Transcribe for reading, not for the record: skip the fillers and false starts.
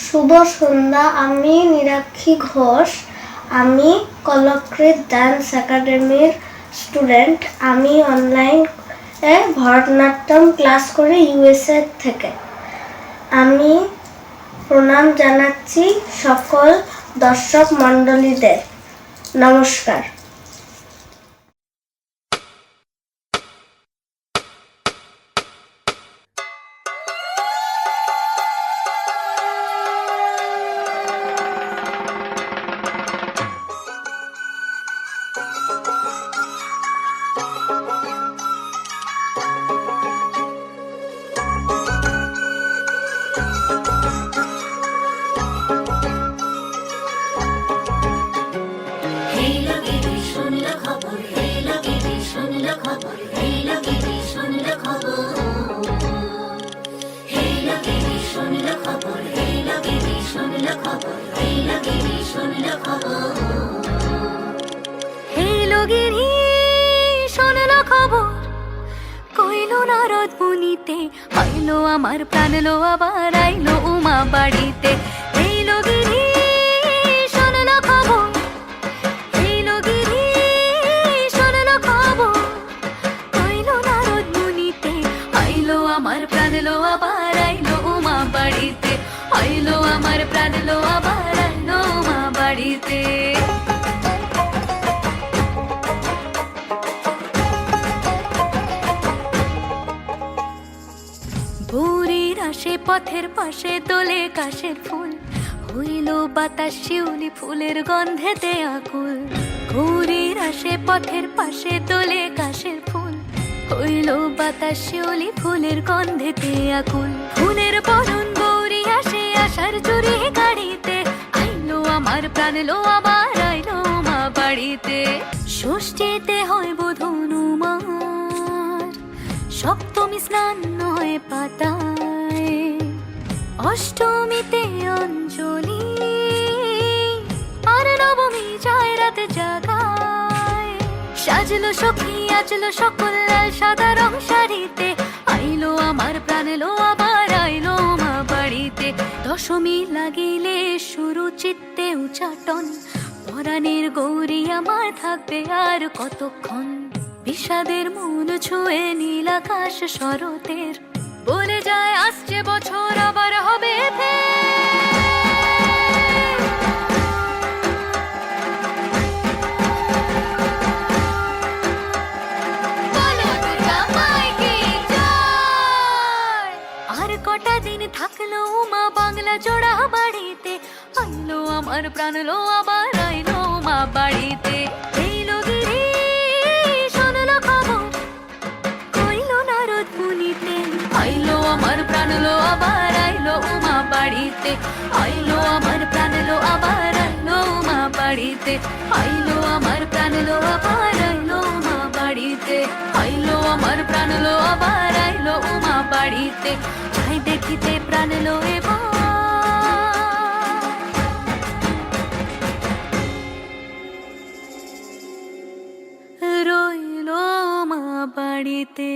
শুভ সন্ধ্যা। আমি নিরাক্ষী ঘোষ। আমি কলকৃত ডান্স একাডেমির স্টুডেন্ট। আমি অনলাইনে ভরতনাট্যম ক্লাস করি ইউএসএ থেকে। আমি প্রণাম জানাচ্ছি সকল দর্শক মণ্ডলীদের। নমস্কার। আইলো আমার প্রাণ লো আবার আইলো উমা বাড়িতে। এইলো গিরি শোনলো খবর, এইলো গিরি শোনলো খবর, কইলো নারদ মুনিতে। আইলো আমার প্রাণ লো আবার আইলো উমা বাড়িতে, আইলো আমার প্রাণ লো আবার আইলো উমা বাড়িতে। আকাশে পথের পাশে দোলে কাশের ফুল, হইল বাতাস শিউলি ফুলের গন্ধেতে আকুল। গৌরীর আসে পথের পাশে দোলে কাশের ফুল, হইল বাতাস শিউলি ফুলের গন্ধেতে আকুল। ফুলের বরণ গৌরী আসে আশার চুরি গাড়িতে, আইলো আমার প্রাণ লো আবার আইলো মা বাড়িতে। ষষ্ঠীতে হয় বোধন উমার, সপ্তমী স্নান নয় পাতায়, অষ্টমীতে অঞ্জলি, আর নবমী যায় রাতে জাগায়। সাজলো সখী আজলো সকল লাল সাদা রং শাড়িতে, আইলো আমার প্রাণ লো আবার আইলো মা বাড়িতে। দশমী লাগিলে শুরু চিত্তে উচাটন, পরাণের গৌরী আমার থাকবে আর কতক্ষণ। বিষাদের মন ছুঁয়ে নীল আকাশ শরতের, বলে যায় আসছে বছর আবার হবে আর কটা দিন থাকলো মা বাংলা জোড়া বাড়িতে, আইলো আমার প্রাণ লো আবার আইলো মা বাড়িতে। এইলো গিরি শোনলো খবর, কইলো নারদ মুনিতে, আইলো আমার প্রাণ লো আবার আইলো উমা বাড়িতে, আইলো আমার প্রাণ লো আবার আইলো উমা বাড়িতে, আইলো আমার প্রাণ লো আবার আইলো উমা বাড়িতে, আইলো আমার প্রাণ লো আবার আইলো উমা বাড়িতে। যাই দেখিতে প্রাণ লো এবার রইলো মা বাড়িতে।